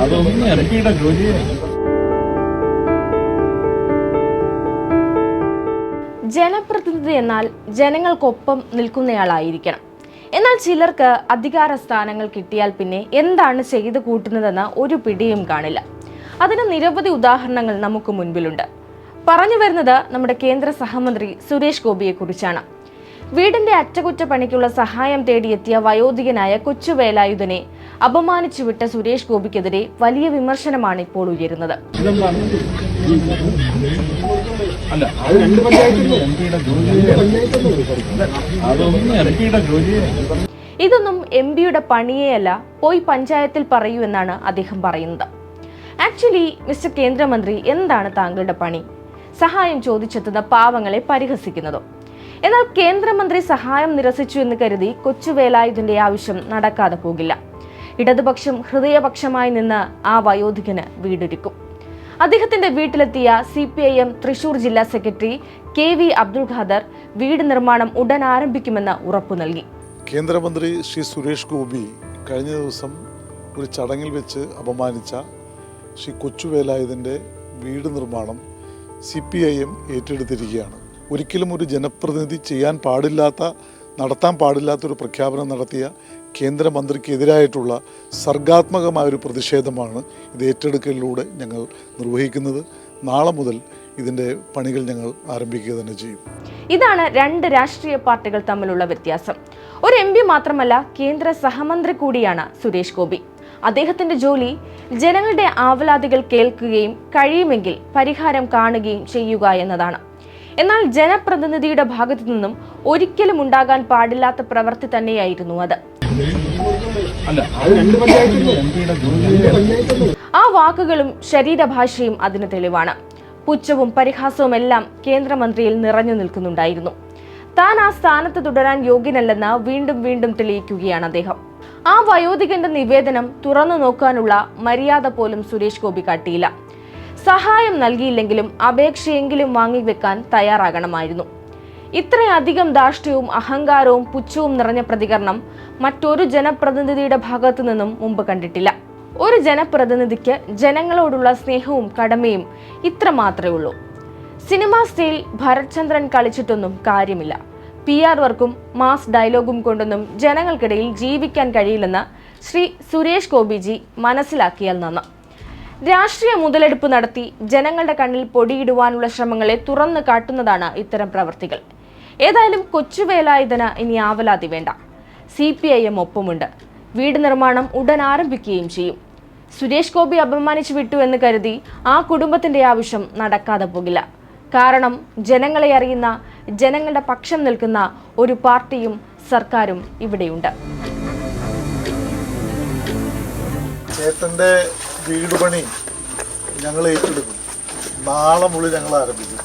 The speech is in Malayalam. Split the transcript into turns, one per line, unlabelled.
അതൊന്നും എംപിയുടെ ജോലിയെ.
ജനപ്രതിനിധി എന്നാൽ ജനങ്ങൾക്കൊപ്പം നിൽക്കുന്നയാളായിരിക്കണം. എന്നാൽ ചിലർക്ക് അധികാര സ്ഥാനങ്ങൾ കിട്ടിയാൽ പിന്നെ എന്താണ് ചെയ്തു കൂട്ടുന്നതെന്ന് ഒരു പിടിയും കാണില്ല. അതിന് നിരവധി ഉദാഹരണങ്ങൾ നമുക്ക് മുൻപിലുണ്ട്. പറഞ്ഞു വരുന്നത് നമ്മുടെ കേന്ദ്ര സഹമന്ത്രി സുരേഷ് ഗോപിയെ കുറിച്ചാണ്. വീടിന്റെ അറ്റകുറ്റപ്പണിക്കുള്ള സഹായം തേടിയെത്തിയ വയോധികനായ കൊച്ചുവേലായുധനെ അപമാനിച്ചു വിട്ട സുരേഷ് ഗോപിക്കെതിരെ വലിയ വിമർശനമാണ് ഇപ്പോൾ ഉയരുന്നത്. ഇതൊന്നും എംപിയുടെ പണിയേയല്ല, പോയി പഞ്ചായത്തിൽ പറയൂ എന്നാണ് അദ്ദേഹം പറയുന്നത്. ആക്ച്വലി മിസ്റ്റർ കേന്ദ്രമന്ത്രി, എന്താണ് താങ്കളുടെ പണി? സഹായം ചോദിച്ചെത്തുന്ന പാവങ്ങളെ പരിഹസിക്കുന്നതോ? എന്നാൽ കേന്ദ്രമന്ത്രി സഹായം നിരസിച്ചു എന്ന് കരുതി കൊച്ചുവേലായുധന്റെ ആവശ്യം നടക്കാതെ പോകില്ല. ഇടതുപക്ഷം ഹൃദയപക്ഷമായി നിന്ന് ആ വയോധികന് വീടൊരുക്കും. അദ്ദേഹത്തിന്റെ വീട്ടിലെത്തിയ CPIM തൃശൂർ ജില്ലാ സെക്രട്ടറി KV അബ്ദുൾ ഖാദർ വീട് നിർമ്മാണം ഉടൻ ആരംഭിക്കുമെന്ന് ഉറപ്പു നൽകി.
കേന്ദ്രമന്ത്രി ശ്രീ സുരേഷ് ഗോപി കഴിഞ്ഞ ദിവസം ഒരു ചടങ്ങിൽ വെച്ച് അപമാനിച്ച ശ്രീ കൊച്ചുവേലായുധൻ്റെ വീട് നിർമ്മാണം CPIM ഏറ്റെടുത്തിരിക്കുകയാണ്. ഒരിക്കലും ഒരു ജനപ്രതിനിധി നടത്താൻ പാടില്ലാത്തൊരു പ്രഖ്യാപനം നടത്തിയ കേന്ദ്രമന്ത്രിക്കെതിരായിട്ടുള്ള സർഗാത്മകമായൊരു പ്രതിഷേധമാണ് ഇത് ഏറ്റെടുക്കലിലൂടെ ഞങ്ങൾ നിർവഹിക്കുന്നത്. നാളെ മുതൽ ഇതിൻ്റെ പണികൾ ഞങ്ങൾ ആരംഭിക്കുക തന്നെ ചെയ്യും.
ഇതാണ് രണ്ട് രാഷ്ട്രീയ പാർട്ടികൾ തമ്മിലുള്ള വ്യത്യാസം. ഒരു MP മാത്രമല്ല, കേന്ദ്ര സഹമന്ത്രി കൂടിയാണ് സുരേഷ് ഗോപി. അദ്ദേഹത്തിന്റെ ജോലി ജനങ്ങളുടെ ആവലാതികൾ കേൾക്കുകയും കഴിയുമെങ്കിൽ പരിഹാരം കാണുകയും ചെയ്യുക എന്നതാണ്. എന്നാൽ ജനപ്രതിനിധിയുടെ ഭാഗത്തു നിന്നും ഒരിക്കലും ഉണ്ടാകാൻ പാടില്ലാത്ത പ്രവൃത്തി തന്നെയായിരുന്നു അത്. ആ വാക്കുകളും ശരീരഭാഷയും അതിന് തെളിവാണ്. പുച്ഛവും പരിഹാസവും എല്ലാം കേന്ദ്രമന്ത്രിയിൽ നിറഞ്ഞു നിൽക്കുന്നുണ്ടായിരുന്നു. താൻ ആ സ്ഥാനത്ത് തുടരാൻ യോഗ്യനല്ലെന്ന് വീണ്ടും വീണ്ടും തെളിയിക്കുകയാണ് അദ്ദേഹം. ആ വയോധികന്റെ നിവേദനം തുറന്നു നോക്കാനുള്ള മര്യാദ പോലും സുരേഷ് ഗോപി കാട്ടിയില്ല. സഹായം നൽകിയില്ലെങ്കിലും അപേക്ഷയെങ്കിലും വാങ്ങിവെക്കാൻ തയ്യാറാകണമായിരുന്നു. ഇത്രയധികം ധാർഷ്ട്യവും അഹങ്കാരവും പുച്ഛവും നിറഞ്ഞ പ്രതികരണം മറ്റൊരു ജനപ്രതിനിധിയുടെ ഭാഗത്തു നിന്നും മുമ്പ് കണ്ടിട്ടില്ല. ഒരു ജനപ്രതിനിധിക്ക് ജനങ്ങളോടുള്ള സ്നേഹവും കടമയും ഇത്ര മാത്രമേ ഉള്ളൂ. സിനിമാ സ്റ്റൈൽ ഭരത് ചന്ദ്രൻ കളിച്ചിട്ടൊന്നും കാര്യമില്ല. PR വർക്കും മാസ് ഡയലോഗും കൊണ്ടൊന്നും ജനങ്ങൾക്കിടയിൽ ജീവിക്കാൻ കഴിയില്ലെന്ന് ശ്രീ സുരേഷ് ഗോപിജി മനസ്സിലാക്കിയാൽ നന്ന്. രാഷ്ട്രീയ മുതലെടുപ്പ് നടത്തി ജനങ്ങളുടെ കണ്ണിൽ പൊടിയിടുവാനുള്ള ശ്രമങ്ങളെ തുറന്നു കാട്ടുന്നതാണ് ഇത്തരം പ്രവൃത്തികൾ. ഏതായാലും കൊച്ചുവേലായുധന് ഇനി ആവലാതി വേണ്ട. CPIM ഒപ്പമുണ്ട്. വീട് നിർമ്മാണം ഉടൻ ആരംഭിക്കുകയും ചെയ്യും. സുരേഷ് ഗോപി അപമാനിച്ചു വിട്ടു എന്ന് കരുതി ആ കുടുംബത്തിന്റെ ആവശ്യം നടക്കാതെ പോകില്ല. കാരണം ജനങ്ങളെ അറിയുന്ന, ജനങ്ങളുടെ പക്ഷം നിൽക്കുന്ന ഒരു പാർട്ടിയും സർക്കാരും ഇവിടെയുണ്ട്.
ചേട്ടൻ്റെ വീട് പണി ഞങ്ങൾ ഏറ്റെടുക്കും. നാളെ മുതൽ ഞങ്ങൾ ആരംഭിക്കും.